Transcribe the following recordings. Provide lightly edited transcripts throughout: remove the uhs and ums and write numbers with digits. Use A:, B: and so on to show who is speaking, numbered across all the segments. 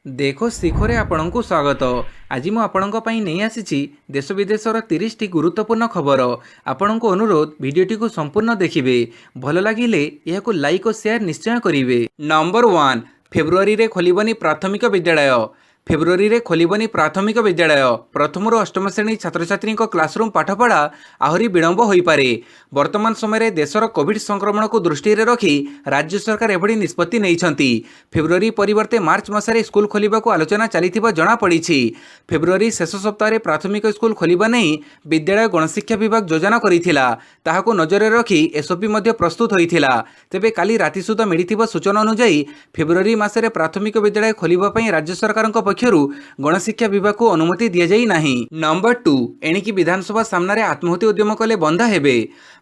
A: देखो शिखरे आपणଙ୍କୁ स्वागत। आज ମୁଁ ଆପଣଙ୍କ ପାଇଁ ନେଇ ଆସିଛି ଦେଶ ବିଦେଶର 30ଟି ଗୁରୁତ୍ୱପୂର୍ଣ୍ଣ ଖବର। ଆପଣଙ୍କୁ ଅନୁରୋଧ ଭିଡ଼ିଓଟିକୁ ସମ୍ପୂର୍ଣ୍ଣ ଦେଖିବେ। ଭଲ ଲାଗିଲେ ଏହାକୁ ଲାଇକ୍ ଓ ସେୟାର ନିଶ୍ଚୟ କରିବେ। ନମ୍ବର 1, ଫେବୃଆରୀରେ ଖୋଲିବନି ପ୍ରାଥମିକ ବିଦ୍ୟାଳୟ। ଫେବୃଆରୀରେ ଖୋଲିବନି ପ୍ରାଥମିକ ବିଦ୍ୟାଳୟ। ପ୍ରଥମରୁ ଅଷ୍ଟମ ଶ୍ରେଣୀ ଛାତ୍ରଛାତ୍ରୀଙ୍କ କ୍ଲାସରୁମ୍ ପାଠପଢ଼ା ଆହୁରି ବିଳମ୍ବ ହୋଇପାରେ। ବର୍ତ୍ତମାନ ସମୟରେ ଦେଶର କୋଭିଡ୍ ସଂକ୍ରମଣକୁ ଦୃଷ୍ଟିରେ ରଖି ରାଜ୍ୟ ସରକାର ଏଭଳି ନିଷ୍ପତ୍ତି ନେଇଛନ୍ତି। ଫେବୃଆରୀ ପରିବର୍ତ୍ତେ ମାର୍ଚ୍ଚ ମାସରେ ସ୍କୁଲ ଖୋଲିବାକୁ ଆଲୋଚନା ଚାଲିଥିବା ଜଣାପଡ଼ିଛି। ଫେବୃଆରୀ ଶେଷ ସପ୍ତାହରେ ପ୍ରାଥମିକ ସ୍କୁଲ ଖୋଲିବା ନେଇ ବିଦ୍ୟାଳୟ ଗଣଶିକ୍ଷା ବିଭାଗ ଯୋଜନା କରିଥିଲା। ତାହାକୁ ନଜରରେ ରଖି ଏସ୍ଓପି ମଧ୍ୟ ପ୍ରସ୍ତୁତ ହୋଇଥିଲା। ତେବେ କାଲି ରାତି ସୁଦ୍ଧା ମିଳିଥିବା ସୂଚନା ଅନୁଯାୟୀ ଫେବୃଆରୀ ମାସରେ ପ୍ରାଥମିକ ବିଦ୍ୟାଳୟ ଖୋଲିବା ପାଇଁ ରାଜ୍ୟ ସରକାରଙ୍କ ପକ୍ଷରୁ ଗଣଶିକ୍ଷା ବିଭାଗକୁ ଅନୁମତି ଦିଆଯାଇ ନାହିଁ। ନମ୍ବର 2, ଏଣିକି ବିଧାନସଭା ସାମ୍ନାରେ ଆତ୍ମହତ୍ୟା ଉଦ୍ୟମ କଲେ ବନ୍ଧା ହେବେ।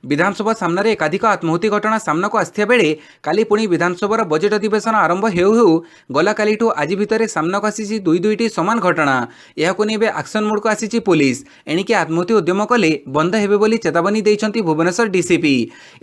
A: ବିଧାନସଭା ସାମ୍ନାରେ ଏକାଧିକ ଆତ୍ମହତ୍ୟା ଘଟଣା ସାମ୍ନାକୁ ଆସିଥିବା ବେଳେ କାଲି ପୁଣି ବିଧାନସଭାର ବଜେଟ୍ ଅଧିବେଶନ ଆରମ୍ଭ ହେଉ ହେଉ ଗଲାକାଲିଠୁ ଆଜି ଭିତରେ ସାମ୍ନାକୁ ଆସିଛି ଦୁଇଟି ସମାନ ଘଟଣା। ଏହାକୁ ନେଇ ଏବେ ଆକ୍ସନ ମୋଡକୁ ଆସିଛି ପୁଲିସ। ଏଣିକି ଆତ୍ମହତ୍ୟା ଉଦ୍ୟମ କଲେ ବନ୍ଧା ହେବେ ବୋଲି ଚେତାବନୀ ଦେଇଛନ୍ତି ଭୁବନେଶ୍ୱର ଡିସିପି।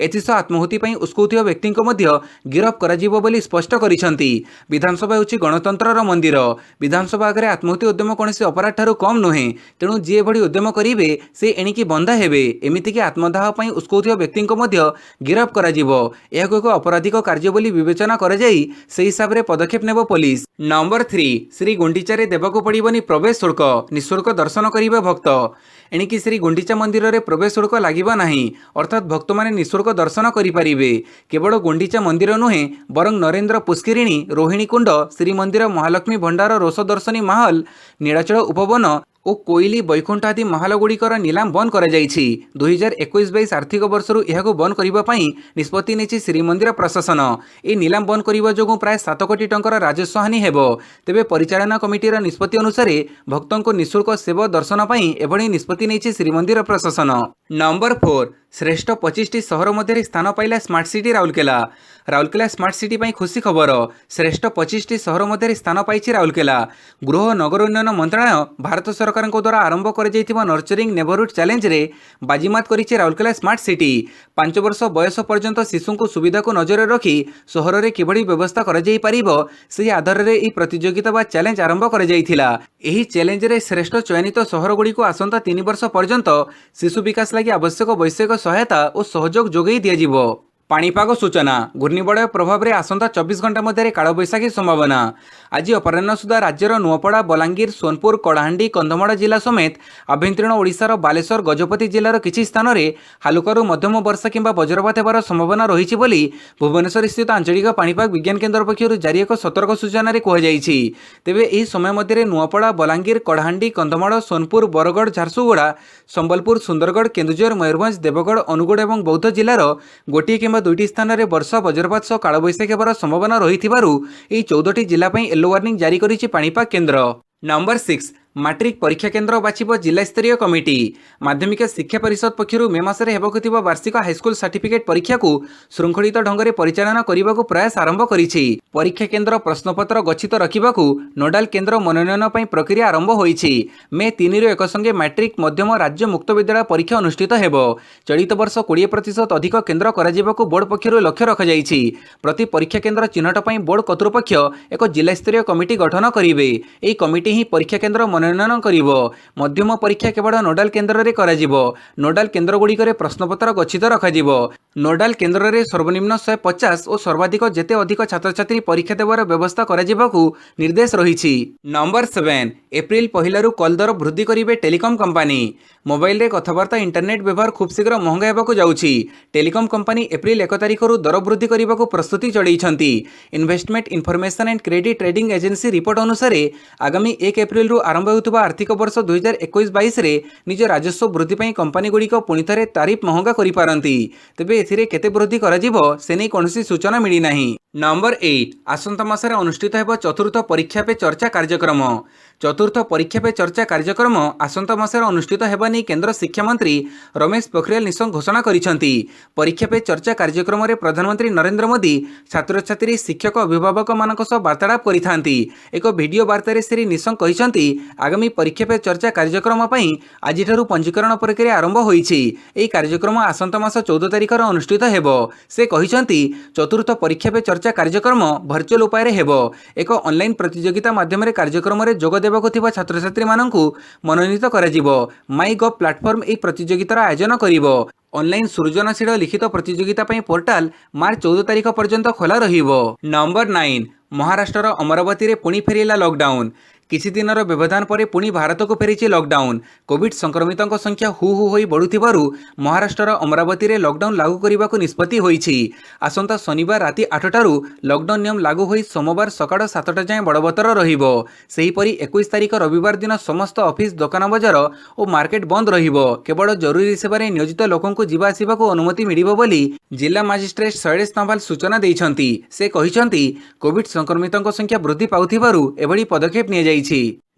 A: ଏଥିସହ ଆତ୍ମହତ୍ୟା ପାଇଁ ଉସ୍କଉଥିବା ବ୍ୟକ୍ତିଙ୍କୁ ମଧ୍ୟ ଗିରଫ କରାଯିବ ବୋଲି ସ୍ପଷ୍ଟ କରିଛନ୍ତି। ବିଧାନସଭା ହେଉଛି ଗଣତନ୍ତ୍ରର ମନ୍ଦିର। ବିଧାନସଭା ଆଗରେ ଆତ୍ମହତ୍ୟା ଉଦ୍ୟମ କୌଣସି ଅପରାଧ ଠାରୁ କମ୍ ନୁହେଁ। ତେଣୁ ଯିଏ ଏଭଳି ଉଦ୍ୟମ କରିବେ ସେ ଏଣିକି ବନ୍ଧା ହେବେ। ଏମିତିକି ଆତ୍ମଦାହ ପାଇଁ ଉସ୍କଉଥିବା ବ୍ୟକ୍ତିଙ୍କୁ ମଧ୍ୟ ଗିରଫ କରାଯିବ। ଏହାକୁ ଏକ ଅପରାଧିକ କାର୍ଯ୍ୟ ବୋଲି ବିବେଚନା କରାଯାଇ ସେହି ହିସାବରେ ପଦକ୍ଷେପ ନେବ ପୋଲିସ। ନମ୍ବର 3, ଶ୍ରୀଗୁଣ୍ଡିଚାରେ ଦେବାକୁ ପଡ଼ିବନି ପ୍ରବେଶ ଶୁଳ୍କ। ନିଃଶୁଳ୍କ ଦର୍ଶନ କରିବେ ଭକ୍ତ। ଏଣିକି ଶ୍ରୀଗୁଣ୍ଡିଚା ମନ୍ଦିରରେ ପ୍ରବେଶ ଶୁଳ୍କ ଲାଗିବ ନାହିଁ। ଅର୍ଥାତ୍ ଭକ୍ତମାନେ ନିଃଶୁଳ୍କ ଦର୍ଶନ କରିପାରିବେ। କେବଳ ଗୁଣ୍ଡିଚା ମନ୍ଦିର ନୁହେଁ ବରଂ ନରେନ୍ଦ୍ର ପୁଷ୍କରିଣୀ, ରୋହିଣୀ କୁଣ୍ଡ, ଶ୍ରୀମନ୍ଦିର, ମହାଲକ୍ଷ୍ମୀ ଭଣ୍ଡାର, ରୋଷ ଦର୍ଶନୀ ମାହଲ, ନୀଳାଚଳ ଉପବନ ଓ କୋଇଲି ବୈକୁଣ୍ଠ ଆଦି ମାହଲଗୁଡ଼ିକର ନିଲାମ ବନ୍ଦ କରାଯାଇଛି। 2021-22 ଆର୍ଥିକ ବର୍ଷରୁ ଏହାକୁ ବନ୍ଦ କରିବା ପାଇଁ ନିଷ୍ପତ୍ତି ନେଇଛି ଶ୍ରୀମନ୍ଦିର ପ୍ରଶାସନ। ଏହି ନିଲାମ ବନ୍ଦ କରିବା ଯୋଗୁଁ ପ୍ରାୟ 7 କୋଟି ଟଙ୍କାର ରାଜସ୍ୱ ହାନି ହେବ। ତେବେ ପରିଚାଳନା କମିଟିର ନିଷ୍ପତ୍ତି ଅନୁସାରେ ଭକ୍ତଙ୍କୁ ନିଃଶୁଳ୍କ ସେବ ଦର୍ଶନ ପାଇଁ ଏଭଳି ନିଷ୍ପତ୍ତି ନେଇଛି ଶ୍ରୀମନ୍ଦିର ପ୍ରଶାସନ। ନମ୍ବର 4, ଶ୍ରେଷ୍ଠ 25ଟି ସହର ମଧ୍ୟରେ ସ୍ଥାନ ପାଇଲା smart city Rourkela. Rourkela smart city ପାଇଁ ଖୁସି ଖବର। ଶ୍ରେଷ୍ଠ 25ଟି ସହର ମଧ୍ୟରେ ସ୍ଥାନ ପାଇଛି ରାଉରକେଲା। ଗୃହ ଓ ନଗର ଉନ୍ନୟନ ମନ୍ତ୍ରଣାଳୟ ଭାରତ ସରକାରଙ୍କ ଦ୍ୱାରା ଆରମ୍ଭ କରାଯାଇଥିବା ନର୍ଚରିଂ ନେବରହୁଡ୍ ଚ୍ୟାଲେଞ୍ଜରେ ବାଜିମାତ କରିଛି ରାଉରକେଲା ସ୍ମାର୍ଟ ସିଟି। 5 ବର୍ଷ ବୟସ ପର୍ଯ୍ୟନ୍ତ ଶିଶୁଙ୍କୁ ସୁବିଧାକୁ ନଜରରେ ରଖି ସହରରେ କିଭଳି ବ୍ୟବସ୍ଥା କରାଯାଇପାରିବ ସେହି ଆଧାରରେ ଏହି ପ୍ରତିଯୋଗିତା ବା ଚ୍ୟାଲେଞ୍ଜ ଆରମ୍ଭ କରାଯାଇଥିଲା। ଏହି ଚ୍ୟାଲେଞ୍ଜରେ ଶ୍ରେଷ୍ଠ ଚୟନିତ ସହରଗୁଡ଼ିକୁ ଆସନ୍ତା 3 ବର୍ଷ ପର୍ଯ୍ୟନ୍ତ ଶିଶୁ ବିକାଶ ଲାଗି ଆବଶ୍ୟକ ବୈଷୟିକ ସହାୟତା ଓ ସହଯୋଗ ଯୋଗାଇ ଦିଆଯିବ। ପାଣିପାଗ ସୂଚନା। ଘୂର୍ଣ୍ଣିବଳୟ ପ୍ରଭାବରେ ଆସନ୍ତା 24 ଘଣ୍ଟା ମଧ୍ୟରେ କାଳବୈଶାଖୀ ସମ୍ଭାବନା। ଆଜି ଅପରାହ୍ନ ସୁଦ୍ଧା ରାଜ୍ୟର ନୂଆପଡ଼ା, ବଲାଙ୍ଗୀର, ସୋନପୁର, କଳାହାଣ୍ଡି, କନ୍ଧମାଳ ଜିଲ୍ଲା ସମେତ ଆଭ୍ୟନ୍ତରୀଣ ଓଡ଼ିଶାର ବାଲେଶ୍ୱର, ଗଜପତି ଜିଲ୍ଲାର କିଛି ସ୍ଥାନରେ ହାଲୁକାରୁ ମଧ୍ୟମ ବର୍ଷା କିମ୍ବା ବଜ୍ରପାତ ହେବାର ସମ୍ଭାବନା ରହିଛି ବୋଲି ଭୁବନେଶ୍ୱରସ୍ଥିତ ଆଞ୍ଚଳିକ ପାଣିପାଗ ବିଜ୍ଞାନ କେନ୍ଦ୍ର ପକ୍ଷରୁ ଜାରି ଏକ ସତର୍କ ସୂଚନାରେ କୁହାଯାଇଛି। ତେବେ ଏହି ସମୟ ମଧ୍ୟରେ ନୂଆପଡ଼ା, ବଲାଙ୍ଗୀର, କଳାହାଣ୍ଡି, କନ୍ଧମାଳ, ସୋନପୁର, ବରଗଡ଼, ଝାରସୁଗୁଡ଼ା, ସମ୍ବଲପୁର, ସୁନ୍ଦରଗଡ଼, କେନ୍ଦୁଝର, ମୟୂରଭଞ୍ଜ, ଦେବଗଡ଼, ଅନୁଗୁଳ ଏବଂ ବୌଦ୍ଧ ଜିଲ୍ଲାର ଗୋଟିଏ କିମ୍ବା 2ଟି ସ୍ଥାନରେ ବର୍ଷା, ବଜ୍ରପାତ ସହ କାଳବୈଶାଖୀ ହେବାର ସମ୍ଭାବନା ରହିଥିବାରୁ ଏହି 14ଟି ଜିଲ୍ଲା ପାଇଁ ୟେଲୋ ୱାର୍ଣ୍ଣିଂ ଜାରି କରିଛି ପାଣିପାଗ କେନ୍ଦ୍ର। ନମ୍ବର 6, ମାଟ୍ରିକ ପରୀକ୍ଷା କେନ୍ଦ୍ର ବାଛିବ ଜିଲ୍ଲାସ୍ତରୀୟ କମିଟି। ମାଧ୍ୟମିକ ଶିକ୍ଷା ପରିଷଦ ପକ୍ଷରୁ ମେ ମାସରେ ହେବାକୁ ଥିବା ବାର୍ଷିକ ହାଇସ୍କୁଲ ସାର୍ଟିଫିକେଟ୍ ପରୀକ୍ଷାକୁ ଶୃଙ୍ଖଳିତ ଢଙ୍ଗରେ ପରିଚାଳନା କରିବାକୁ ପ୍ରୟାସ ଆରମ୍ଭ କରିଛି। ପରୀକ୍ଷା କେନ୍ଦ୍ର ପ୍ରଶ୍ନପତ୍ର ଗଚ୍ଛିତ ରଖିବାକୁ ନୋଡାଲ କେନ୍ଦ୍ର ମନୋନୟନ ପାଇଁ ପ୍ରକ୍ରିୟା ଆରମ୍ଭ ହୋଇଛି। ମେ 3ରୁ ଏକସଙ୍ଗେ ମାଟ୍ରିକ, ମଧ୍ୟମ, ରାଜ୍ୟ ମୁକ୍ତ ବିଦ୍ୟାଳୟ ପରୀକ୍ଷା ଅନୁଷ୍ଠିତ ହେବ। ଚଳିତ ବର୍ଷ 20% ଅଧିକ କେନ୍ଦ୍ର କରାଯିବାକୁ ବୋର୍ଡ ପକ୍ଷରୁ ଲକ୍ଷ୍ୟ ରଖାଯାଇଛି। ପ୍ରତି ପରୀକ୍ଷା କେନ୍ଦ୍ର ଚିହ୍ନଟ ପାଇଁ ବୋର୍ଡ କର୍ତ୍ତୃପକ୍ଷ ଏକ ଜିଲ୍ଲାସ୍ତରୀୟ କମିଟି ଗଠନ କରିବେ। ଏହି କମିଟି ହିଁ ପରୀକ୍ଷା କେନ୍ଦ୍ର ମନୋନୟନ କରିବ। ମଧ୍ୟମ ପରୀକ୍ଷା କେବଳ ନୋଡାଲ କେନ୍ଦ୍ରରେ କରାଯିବ। ନୋଡାଲ କେନ୍ଦ୍ରଗୁଡ଼ିକରେ ପ୍ରଶ୍ନପତ୍ର ଗଚ୍ଛିତ ରଖାଯିବ। ନୋଡାଲ କେନ୍ଦ୍ରରେ ସର୍ବନିମ୍ନ 150 ଓ ସର୍ବାଧିକ ଯେତେ ଅଧିକ ଛାତ୍ରଛାତ୍ରୀ ପରୀକ୍ଷା ଦେବାର ବ୍ୟବସ୍ଥା କରାଯିବାକୁ ନିର୍ଦ୍ଦେଶ ରହିଛି। ନମ୍ବର 7, ଏପ୍ରିଲ 1ରୁ କଲ୍ ଦର ବୃଦ୍ଧି କରିବେ ଟେଲିକମ୍ କମ୍ପାନୀ। ମୋବାଇଲରେ କଥାବାର୍ତ୍ତା ଇଣ୍ଟରନେଟ୍ ବ୍ୟବହାର ଖୁବ୍ ଶୀଘ୍ର ମହଙ୍ଗା ହେବାକୁ ଯାଉଛି। ଟେଲିକମ୍ କମ୍ପାନୀ ଏପ୍ରିଲ 1 ତାରିଖରୁ ଦର ବୃଦ୍ଧି କରିବାକୁ ପ୍ରସ୍ତୁତି ଚଳାଇଛନ୍ତି। Investment information and credit trading agency report ଅନୁସାରେ ଆଗାମୀ 1 ଏପ୍ରିଲରୁ ଆରମ୍ଭ ହେଉଥିବା ଆର୍ଥିକ ବର୍ଷ 2021-22ରେ ନିଜ ରାଜସ୍ୱ ବୃଦ୍ଧି ପାଇଁ କମ୍ପାନୀଗୁଡ଼ିକ ପୁଣି ଥରେ ତାରିଫ ମହଙ୍ଗା କରିପାରନ୍ତି। ତେବେ ଏଥିରେ କେତେ ବୃଦ୍ଧି କରାଯିବ ସେ ନେଇ କୌଣସି ସୂଚନା ମିଳିନାହିଁ। ନମ୍ବର 8, ଆସନ୍ତା ମାସରେ ଅନୁଷ୍ଠିତ ହେବ ଚତୁର୍ଥ ପରୀକ୍ଷା ପେ ଚର୍ଚ୍ଚା କାର୍ଯ୍ୟକ୍ରମ। ଚତୁର୍ଥ ପରୀକ୍ଷା ପେ ଚର୍ଚ୍ଚା କାର୍ଯ୍ୟକ୍ରମ ଆସନ୍ତା ମାସରେ ଅନୁଷ୍ଠିତ ହେବା ନେଇ କେନ୍ଦ୍ର ଶିକ୍ଷାମନ୍ତ୍ରୀ ରମେଶ ପୋଖରିଆଲ ନିଶଙ୍କ ଘୋଷଣା କରିଛନ୍ତି। ପରୀକ୍ଷା ପେ ଚର୍ଚ୍ଚା କାର୍ଯ୍ୟକ୍ରମରେ ପ୍ରଧାନମନ୍ତ୍ରୀ ନରେନ୍ଦ୍ର ମୋଦି ଛାତ୍ରଛାତ୍ରୀ, ଶିକ୍ଷକ, ଅଭିଭାବକମାନଙ୍କ ସହ ବାର୍ତ୍ତାଳାପ କରିଥାନ୍ତି। ଏକ ଭିଡିଓ ବାର୍ତ୍ତାରେ ଶ୍ରୀ ନିଶଙ୍କ କହିଛନ୍ତି, ଆଗାମୀ ପରୀକ୍ଷା ପେ ଚର୍ଚ୍ଚା କାର୍ଯ୍ୟକ୍ରମ ପାଇଁ ଆଜିଠାରୁ ପଞ୍ଜୀକରଣ ପ୍ରକ୍ରିୟା ଆରମ୍ଭ ହୋଇଛି। ଏହି କାର୍ଯ୍ୟକ୍ରମ ଆସନ୍ତା ମାସ 14 ତାରିଖରେ ଅନୁଷ୍ଠିତ ହେବ। ସେ କହିଛନ୍ତି, ଚତୁର୍ଥ ପରୀକ୍ଷା ପେ ଚର୍ଚ୍ଚା चर्चा कार्यक्रम भर्चुअल उपाय हेब। एक ऑनलाइन प्रतियोगिता माध्यम कार्यक्रम में जोग देवाक थिबा छात्र छात्री माननकु मनोनीत कराजिबो। माई गव प्लाटफर्म एही प्रतियोगितार आयोजन करिवो। ऑनलाइन सृजनशील लिखित प्रतियोगिता पई पोर्टाल मार्च 14 तारिख पर्यंत खोला रहिबो। नंबर 9 महाराष्ट्र अमरावती रे पुणी फेरिला लॉकडाउन। किछि दिनर व्यवधान पर पुणी भारत को फेरी लॉकडाउन। कोविड संक्रमितों संख्या हु हु होई बढ़ुथिबारु महाराष्ट्र अमरावती रे लॉकडाउन लागू करने को निष्पत्ति होईछि। आसंता शनिवार राति 8 टारू लॉकडाउन नियम लागू होई सोमवार सकाळ 7टा जाए बड़बतर रहिबो। सेहीपरि 21 तारिख रविवार दिन समस्त ऑफिस दुकान बजार और मार्केट बंद रहिबो। केवल जरूरी सेवारे नियोजित लोकंकु जीवा आसिबाकु अनुमति मिलिबो बोली जिला मजिस्ट्रेट शैलेश तंबाल सूचना दैछंती। से कहिछंती कोविड संक्रमितों संख्या वृद्धि पाउथिबारु एभली पदक्षेप निया जाइछि।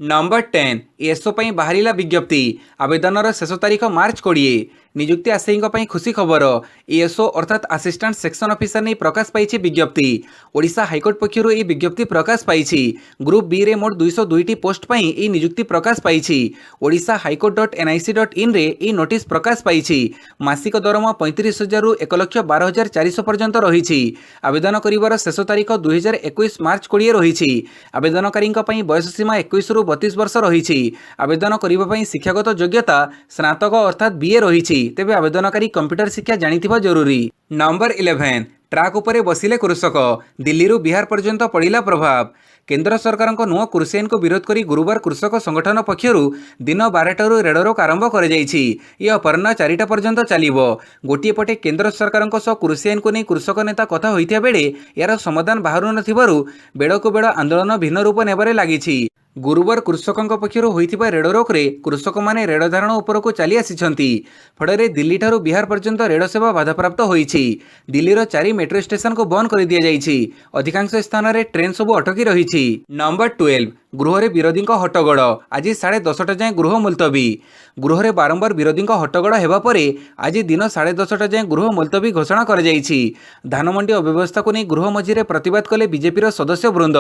A: नंबर 10 एसओ पई बाहरिला विज्ञप्ति। आवेदनर शेष तारीख मार्च 20। नियुक्ति आशायींक पई खुशी खबर। एएसओ अर्थात असिस्टेंट सेक्शन ऑफिसर नहीं प्रकाश पाई विज्ञप्ति। ओडिशा हाईकोर्ट पक्षरु यह विज्ञप्ति प्रकाश पाई। ग्रुप बी रे मोट 202 टी पोस्ट पई यह नियुक्ति प्रकाश पाई। ओडिशा हाईकोर्ट.nic.in रे यह नोटिस प्रकाश पाई। मासिक दरमा 35,000 रु 1,12,400 पर्यंत रही। आवेदन करिवार शेष तारीख 2021 मार्च 20 रही। आवेदनकारी बयस सीमा 21 रु 32 वर्ष रही। आवेदन करने शिक्षागत योग्यता स्नातक अर्थात बीए रही। तेबे आवेदनकारी कंप्यूटर शिक्षा जानिथिबा जरूरी। नंबर 11 ट्राक उपरे बसिले कृषक। दिल्ली रु बिहार पर्यंत पड़िला प्रभाव। केंद्र सरकार नुआ कृषि आईन को विरोध करी गुरुवार कृषक संगठन पक्षरु दिन 12टारू रेड रोक आरंभ कर यह अपराह्न 4टा पर्यंत चलिबो। गोटे पटे केंद्र सरकार कृषि आईन को नहीं कृषक नेता कथा होइथिया बेले यार समाधान बाहरु नथिबारु बेड़को बेड़ आंदोलन भिन्न रूप नेबारे लागिछि। गुरुवार कृषकों पक्षर होइथिबा रेड रोक्रे कृषक माने रेड धारण उपरको चली आसिछंती। फଳରେ दिल्ली ठारू बिहार पर्यंत रेड सेवा बाधाप्राप्त होइछि। दिल्लीर 4 मेट्रो स्टेशन को बंद कर दिया जाइछि। अधिकांश स्थान रे ट्रेन सब अटकी रहिछि। नंबर 12 गृह रे विरोधी हट्टगोड़। आज 10:30 जाए गृह मुलतवी। गृह रे बारंबार विरोधी हट्टगोड़ हेबा परे आज दिन 10:30 जाए गृह मुलतवी घोषणा कर जाइछि। धानमंडी अव्यवस्था को नहीं गृह मझिरे प्रतिवाद कले बीजेपी सदस्य वृंद।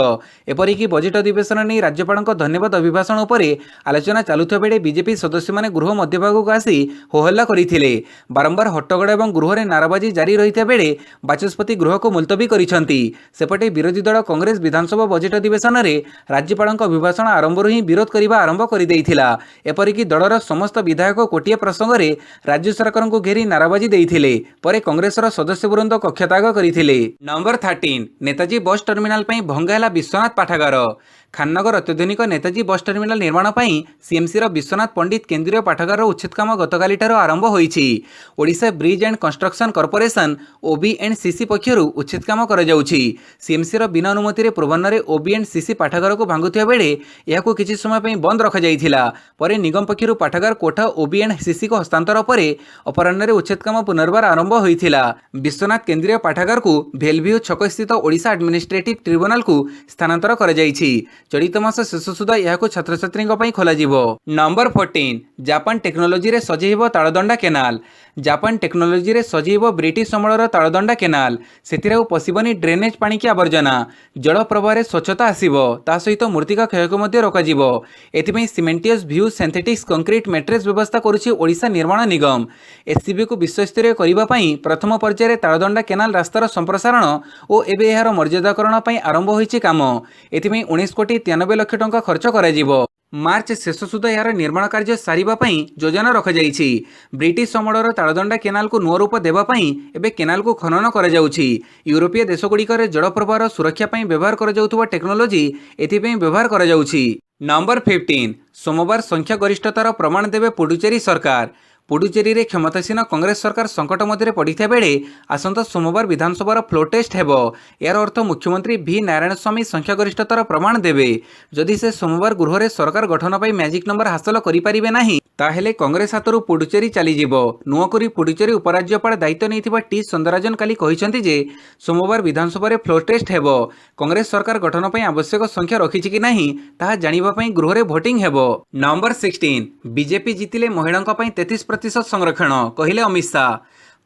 A: एपरिकी बजेट अधिवेशन नहीं राज्यपाल धन्यवाद अभिभाषण उपरे आलोचना चलुଥିବା बेले बीजेपी सदस्य माने गृह मध्यभाग को आसी होहल्ला करिथिले। बारंबार हट्टगोड़ एवं गृह रे नाराबाजी जारी रहिता बेले बाचस्पति गृह को मुलतवी करिसंती। सेपटे विरोधी दल कांग्रेस विधानसभा बजेट अधिवेशन रे राज्यपाल अभिभाषण आरंभ ही विरोध करने आरंभ कर देइथिला। एपरिकी दलर समस्त विधायक कोटिया प्रसंग रे राज्य सरकार को घेरी नाराबाजी देइथिले। परे कांग्रेसर सदस्य वृंद कक्षत्याग करथिले। नंबर 13 नेताजी बस टर्मिनाल पई भंगा विश्वनाथ पाठागार। खाननगर अत्याधुनिक नेताजी बस टर्मिनाल निर्माण पई सीएमसी विश्वनाथ पंडित केंद्रीय पाठागार उच्छेद काम गतकाली आरंभ होईछि। Odisha bridge and construction corporation OB&CC पक्षरु उच्छेद काम करा जाउछि। सीएमसी बिना अनुमति रे पूर्वाह्न रे OB&CC पाठागार को भांगुथिया बेले याकु किछि समय पई बंद रखा जाइथिला। परे निगम पक्षरु पाठागार कोठा OB&CC को हस्तांतर परे अपराह्न रे उच्छेद काम पुनर्बार आरंभ होईथिला। विश्वनाथ केंद्रीय पाठागार को भेलभ्यू छक स्थित ओडिशा एडमिनिस्ट्रेटिव ट्रिब्यूनल को स्थानांतर करा जाइछि। चलित मास शेष सुधा यह छात्र छात्री खोल। नंबर 14 जापान टेक्नोलोजी रे सजेब तालदंडा केनाल। जापान टेक्नोलोजी रे सजेब ब्रिटिश अमलर तालदंडा केनाल। से पशिबनी ड्रेनेज पानी की आवर्जना। जल प्रवाह स्वच्छता आसिबो। ता सहित मूर्तिका क्षय को मध्य रोकाजिबो। एथिपई सिमेंटियस भ्यू सिंथेटिक्स कंक्रीट मैट्रेस व्यवस्था करुछि ओडिशा निर्माण निगम। एससीबी को विश्वस्तरीय करबा पई प्रथम पर्यायर तालदंडा केनाल रास्तार संप्रसारण और एबे एहार मर्यादाकरण पई आरंभ होईछि काम। एथिपई 19,93,00,000 टंका खर्च कराजिबो। मार्च शेष सुधा यार निर्माण कार्य सारिबा पई योजना रखा जाइछि। ब्रिटिश अमलर तालदंडा केनाल को नुआ रूप देबा पई एबे केनाल को खनन करा जाउछि। यूरोपीय देशगुड़िकर जल प्रवाह सुरक्षा पई व्यवहार करा जाउथुवा टेक्नोलोजी एथिपई व्यवहार करा जाउछि। नंबर 15 सोमवार संख्या गरिष्ठतार प्रमाण देबे पुडुचेरी सरकार। पुडुचेरी रे क्षमतासीन कांग्रेस सरकार संकट मध्य पड़िथा बेले आसंता सोमवार विधानसभा फ्लो टेस्ट हेबो। यार अर्थ मुख्यमंत्री V नारायणस्वामी संख्या गरिष्ठतार प्रमाण देबे। जदि से सोमवार गृह रे सरकार गठन पई मैजिक नंबर हासिल करि परिबे नाही ताहेले कांग्रेस हातरु पुडुचेरी चली जिवो। नुआकरी पुडुचेरी उपराज्यपाल दायित्व नैथिबा टी सुंदराजन काली कहिसंती जे सोमवार विधानसभा रे फ्लो टेस्ट हेबो। कांग्रेस सरकार गठन पई आवश्यक संख्या रखिछि कि नाही ताहा जानिबा पई गृह रे भोटिंग हेबो। नंबर 16 बीजेपी जितिले महिलांका पई 33% संरक्षण कहिले अमित शाह।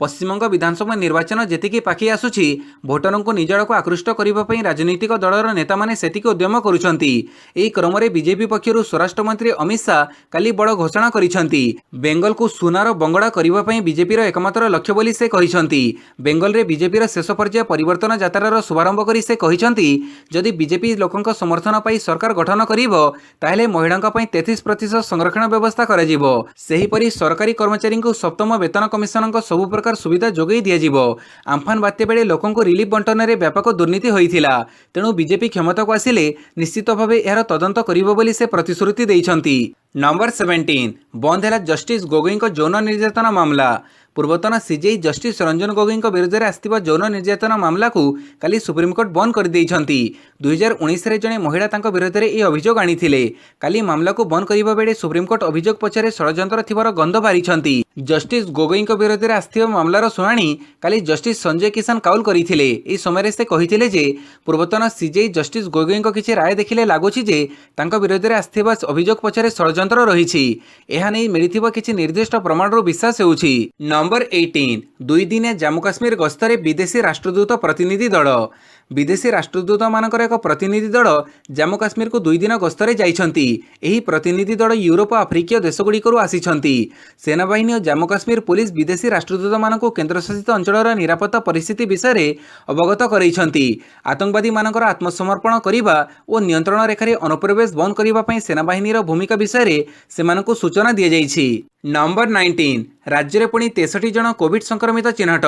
A: पश्चिमबंग विधानसभा निर्वाचन जेतिकी पाखि आसुछि भोटरଙ୍କୁ निज आड़କୁ आकृष्ट करने राजनीतिक दलर नेता माने सेतिकी उद्यम करुछंती। एही क्रमरे बीजेपी पक्षरु स्वराष्ट्र मंत्री अमित शाह काली बड़ घोषणा करिसंती। बेंगल को सुनार बंगड़ा करने ପାଇଁ बीजेपी एकमात्र लक्ष्य बोली से कहिसंती। बेंगल रे बीजेपी शेष पर्याय परिवर्तन यात्रार शुभारंभ करी से कहिसंती जदि बीजेपी लोकंक समर्थन पाई सरकार गठन करिवो ताहेले महिलांका पई 33% संरक्षण व्यवस्था कराजिवो। सेहीपरि सरकारी कर्मचारी को सप्तम वेतन कमिशनक सबु प्रकार सुविधा जोगई दियाजिवो। आम्फान बात्या बेले लोकंको रिलीफ बंटन में व्यापक दुर्नीति होइथिला। तेणु बीजेपी क्षमता को आसिले निश्चित भावे यार तदंत करिवो बोली से प्रतिश्रुति देइछंती। नंबर 17 बंद है जस्टिस गोगोई यौन निर्यातना मामला। पूर्वतन सीजेई जस्टिस रंजन गोगोई विरुद्ध में आसथिबा यौन निर्यातना मामला को काली सुप्रीमकोर्ट बंद कर देइछंती। 2019 रे जणे महिला तांको विरुद्ध में यह अभियोग आनिथिले। काली मामला को बंद करिबा बेले सुप्रीमकोर्ट अभियोग पछरे षड्यंत्र थिबार गंध बारिछंती। जस्टिस गोगोई विरुद्ध में आसथिबा मामलार शुणाणी काली जस्टिस संजय किशन काउल करिथिले। एही समय से कहिथिले जे पूर्वतन सीजेई जस्टिस गोगोई किछि राय देखिले लागुछि जे तांको विरुद्ध में आसथिबा अभियोग पछरे षड्यंत्र रहिछि। एहा नै मिलिथिबा किछि निर्दिष्ट प्रमाणर विश्वास हेउछि। नंबर 18 दुई दिनिया जम्मू काश्मीर गस्तरे विदेशी राष्ट्रदूत प्रतिनिधि दल। विदेशी राष्ट्रदूत मानकर एक प्रतिनिधि दल जम्मू काश्मीर को 2 दिन गस्तरे जाइछंती। एही प्रतिनिधि दल यूरोप और आफ्रिकीय देशगुड़िकरू आसिछंती। सेनाबाहिनी और जम्मू काश्मीर पुलिस विदेशी राष्ट्रदूत मानक केन्द्रशासित अंचलर निरापत्ता परिस्थिति विषय में अवगत करैछंती। आतंकवादी मानकर आत्मसमर्पण करिबा और नियंत्रण रेखार अनुप्रवेश बंद करिबा पई सेनाबाहिनीर भूमिका विषय में सेमानकु सूचना दिया जाइछि। नंबर 19 राज्य में पुणी 63 जन कोविड संक्रमित चिन्हट।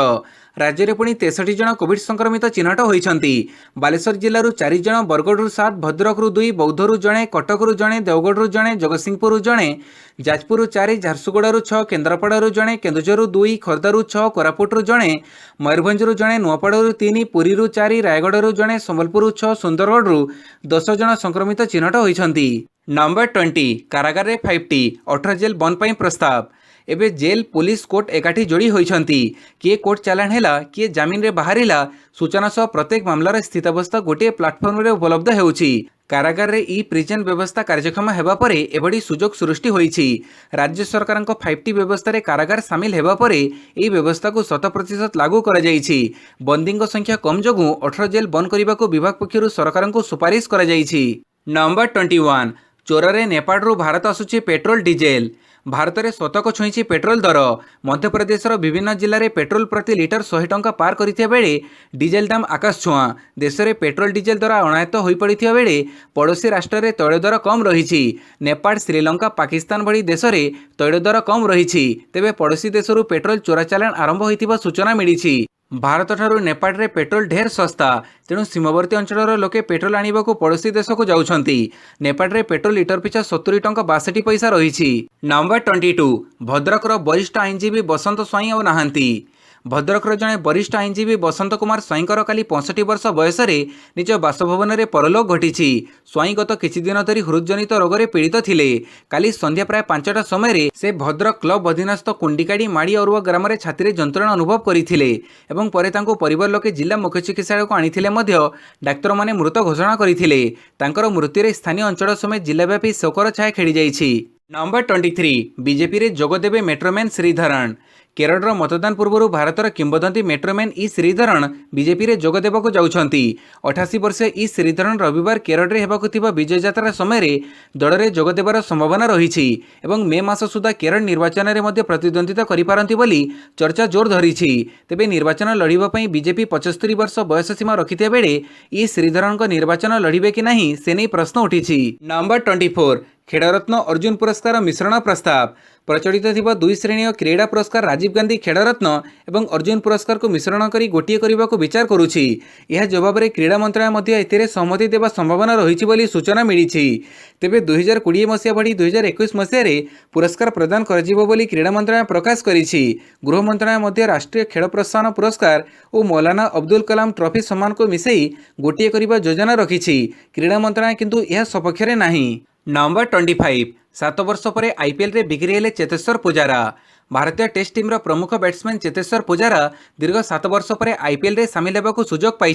A: राज्य में पुणी 63 जन कोविड संक्रमित चिन्हट होइछंती। बालेश्वर जिल्लारू 4 जन, बरगढ़ 7, भद्रकरू 2, बौद्धरू जणे, कटकरू जणे, देवगढ़ जणे, जगतसिंहपुर जणे, जाजपुर 4, झारसुगुड़ारू 6, केन्द्रापड़ारू जणे, केन्दुझररू 2, खोर्धारू 6, कोरापुटरू जणे, मयूरभंजरू जणे, नुआपड़ारू 3, पुरीरू 4, रायगढ़रू जणे, संबलपुर 6, सुंदरगढ़रू 10 जन संक्रमित चिन्हट होइछंती। नंबर 20 कारागार रे 5T 18 जेल बंद पाई प्रस्ताव। एबे जेल पुलिस कोर्ट एकाठी जोड़ी होइछंती। किए कोर्ट चालाण हैला किए जामिन रे बाहरिला सूचना सह प्रत्येक मामलार स्थितावस्था गोटे प्लाटफर्म रे उपलब्ध हेउछि। कारागार रे ई प्रिजन व्यवस्था कार्यक्षम हेबा परे एभडी सुजोग सृष्टि होइछि। राज्य सरकारक 5T व्यवस्था रे कारागार शामिल हेबा परे ई व्यवस्था को 100% लागू करा जाइछि। बंदींग संख्या कम जोगु 18 जेल बंद करिबाको विभाग पक्षरु सरकारक सुपारिश करा जाइछि। नंबर 21 चोररे नेपाळरू भारत आसुछि पेट्रोल डीजेल। भारत में शतक छुईछि पेट्रोल दर। मध्यप्रदेशर विभिन्न जिले में पेट्रोल प्रति लिटर 100 टंका पार करथिया बेले डीजेल दाम आकाश छुआ। देश में पेट्रोल डीजेल दर अणायत हो पड़िथिया बेले पड़ोशी राष्ट्र में तैल दर कम रही। नेपाल, श्रीलंका, पाकिस्तान भली देश में तैल दर कम रही। तेबे पड़ोशी देशरू पेट्रोल चोरा चालाण आरंभ होइतिबा सूचना मिली। भारत ठारू नेपाल रे पेट्रोल ढेर सस्ता। तेणु सीमावर्ती अंचल लोके पेट्रोल आनिबा को पड़ोशी देश को जाउछंती। नेपाल रे पेट्रोल लिटर पिछा 70 टंका 62 पैसा रही। नंबर 22 भद्रकर वरिष्ठ आईनजीवी बसंत स्वाई और नहांती। भद्रकर जड़े वरिष्ठ आईनजीवी बसंत कुमार स्वाईंकर काली 65 वर्ष बयस निज बासभवन में परलोक घटी। स्वाई गत किछि दिन धरी हृदजनित रोग में पीड़ित थिले। काली संध्या प्राय 5टा समय से भद्रक क्लब अधीनस्थ कुंडिकाड़ी माड़ी अरुआ ग्राम में छाती जंत्रणा अनुभव करथिले एवं परे तांको परिवार लोके जिला मुख्य चिकित्सालय को आनिथिले मध्य डाक्तर माने मृत घोषणा करथिले। तांकर मृत्यु स्थानीय अंचल समेत जिलाव्यापी शोकर छाया खेली जाइछि। नंबर 23 बीजेपी रे जोगदेवे मेट्रोमैन श्रीधरन। केरल मतदान पूर्व भारतर किंवदंती मेट्रोमैन ई श्रीधरन बीजेपी रे जोग देबाकू जाउछंती। 88 वर्षीय ई श्रीधरन रविवार केरल रे हेबाकू थिबा विजय यात्रा समय दल में जोग देबार संभावना रही एवं मे मास सुधा केरल निर्वाचन में मध्य प्रतिद्वंदिता करिपारंती बोली चर्चा जोर धरिछि। तेबे निर्वाचन लड़िबा पई बीजेपी 75 वर्ष बयस सीमा रखिथिया बेले ई श्रीधरन निर्वाचन लड़िबे कि नहीं से नहीं प्रश्न उठिछि। नंबर 24 खेलरत्न अर्जुन पुरस्कार मिश्रण प्रस्ताव। प्रचलित थिबा 2 श्रेणी क्रीड़ा पुरस्कार राजीव गांधी खेलरत्न एवं अर्जुन पुरस्कार को मिश्रण करी गोटिए करबाकू विचार करुछि। यह जवाब रे क्रीड़ा मंत्रालय मध्य एथिरे सहमति देवा संभावना रहिछि बोली सूचना मिलिछि। तेबे 2020 मसिया भली 2021 मसिया रे पुरस्कार प्रदान करजिबो बोली क्रीड़ा मंत्रालय प्रकाश करिछि। गृह मंत्रालय मध्य राष्ट्रीय खेल प्रोत्साहन पुरस्कार और मौलाना अब्दुल कलाम ट्रॉफी सम्मान को मिसई गोटिए करबा योजना रखिछि। क्रीड़ा मंत्रालय किंतु यह सपक्ष रे नाही। नंबर 25 7 वर्ष पर आईपीएल रे बिक्री हेले चेतेश्वर पुजारा। भारतीय टेस्ट टीम प्रमुख बैट्समैन चेतेश्वर पूजारा दीर्घ 7 वर्ष पर आईपीएल रे सामिल होगा सुजोग पाई।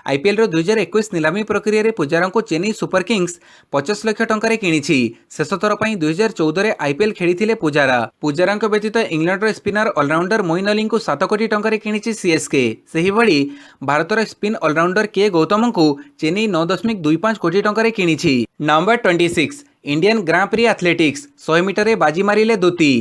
A: आईपीएल 2021 नीलामी प्रक्रिया रे पूजारा को चेन्नई सुपर किंग्स 50 लाख टंका किणी। शेष थर पर 2014 रे आईपीएल खेली पूजारा व्यतीत England spinner all rounder Moeen Ali को 7 कोटी टंका किणी सीएसके। सेहिभଳି भारतर स्पिन ऑलराउंडर के गौतम को चेन्नई 9.25 कोटी टंका किणी। Number 26 Indian grand prix athletics 100 metre रे बाजी मारिले दूती।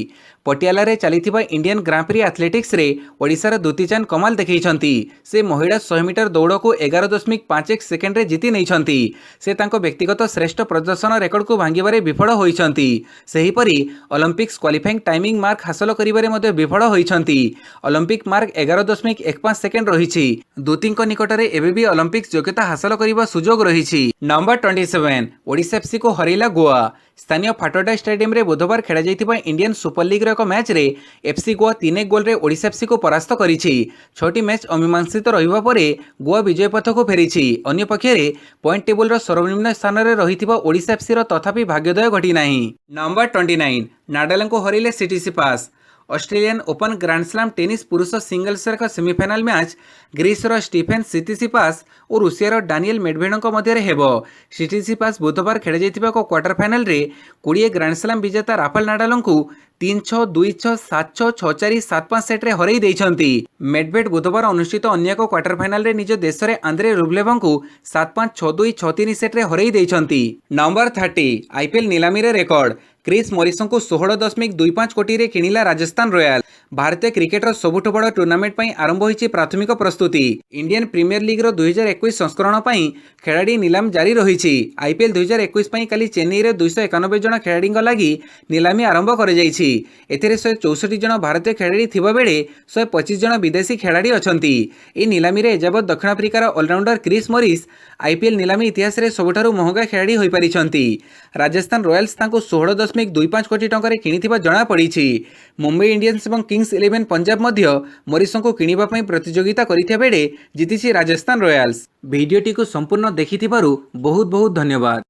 A: पटियाला रे चलीथिबा इंडियन ग्रां प्री एथलेटिक्स रे ओडिशार दूती चांद कमाल देखैछंती। से महिला 100 मीटर दौड़ को 11.51 सेकेंड रे जीति नैछंती। से तांको व्यक्तिगत श्रेष्ठ प्रदर्शन रेकर्ड को भांगिबारे विफल होइछंती। सेहीपरि ओलंपिक्स क्वालिफाइंग टाइमिंग मार्क हासिल करिबारे मध्ये विफल होइछंती। ओलंपिक मार्क 11.15 सेकेंड रहिछि। दूतींको निकटरे एबे भी ओलंपिक्स योग्यता हासिल करिबा सुजोग रहिछि। नंबर 27 ओडिशा एफसी को हरैला गोवा। स्थानीय फाटोडा स्टेडियम रे बुधवार खेला जाइथिबा इंडियन सुपर लीग रो एक मैच रे एफसी गोवा 3 गोल रे ओडिशा एफसी को परास्त करिछि। 6टी मैच अमीमांसित रहिबा परे गोवा विजय पथ को फेरिछि। अन्य पक्षरे पॉइंट टेबल रो सर्वनिम्न स्थान रे रहिथिबा ओडिशा एफसी रो तथापि भाग्योदय घटी नाही। नंबर 29 नाडाल को हरैले सीटीसी पास। ऑस्ट्रेलियन ओपन ग्रांडस्लाम टेनिस पुरुष सिंगल्स एक सेमिफाइनाल मैच ग्रीसर स्टीफेन सितिसिपास और रूसियार डानियल मेडवेडेव मध्य हेबो। सितिसिपास बुधवार खेल जाइथिबा को क्वार्टर फाइनल रे 20 ग्रांडस्लाम विजेता राफेल नाडाल को 3-6, 2-6, 7-6, 6-4, 7-5 सेट रे हरई देइछंती। मेडवेड बुधवार अनुष्ठित अन्य एक क्वार्टर फाइनल रे निज देश रे आंद्रे रुब्लेव को 7-5, 6-2, 6-3 सेट रे हरई देइछंती। नंबर 30 आईपीएल नीलामी रे रिकॉर्ड क्रिस मॉरिसन को 16.25 कोटी रे किनिला राजस्थान रॉयल। भारतीय क्रिकेटर सबुठ बड़ टूर्नामेंट पई आरंभ होईची प्राथमिक प्रस्तुति। इंडियन प्रीमियर लीग रो 2021 संस्करण पई खेलाड़ी नीलाम जारी रहिछि। आईपीएल 2021 पई काली चेन्नई रे 291 जन खेलाड़ी लागि नीलामी आरंभ कर जाइछि। एथिरे 164 जन भारतीय खेलाड़ी थिबा बेले 125 जन विदेशी खेलाड़ी अछंती। ए नीलामी रे एजाबत दक्षिण अफ्रिकार ऑलराउंडर क्रिस मॉरिस आईपीएल नीलामी इतिहास रे सबुठारु महंगा खेलाड़ी होई परिछंती। राजस्थान रॉयल्स तांको 16.25 कोटी टंका किनिथिबा जणा पड़िछि। मुंबई इंडियंस एवं किंग्स 11 पंजाब मध्य मॉरिसन को किनिबा पई प्रतियोगिता करिथिया बेले जीतिछि राजस्थान रॉयल्स। भिडियोटी को संपूर्ण देखिथिबारु बहुत बहुत धन्यवाद।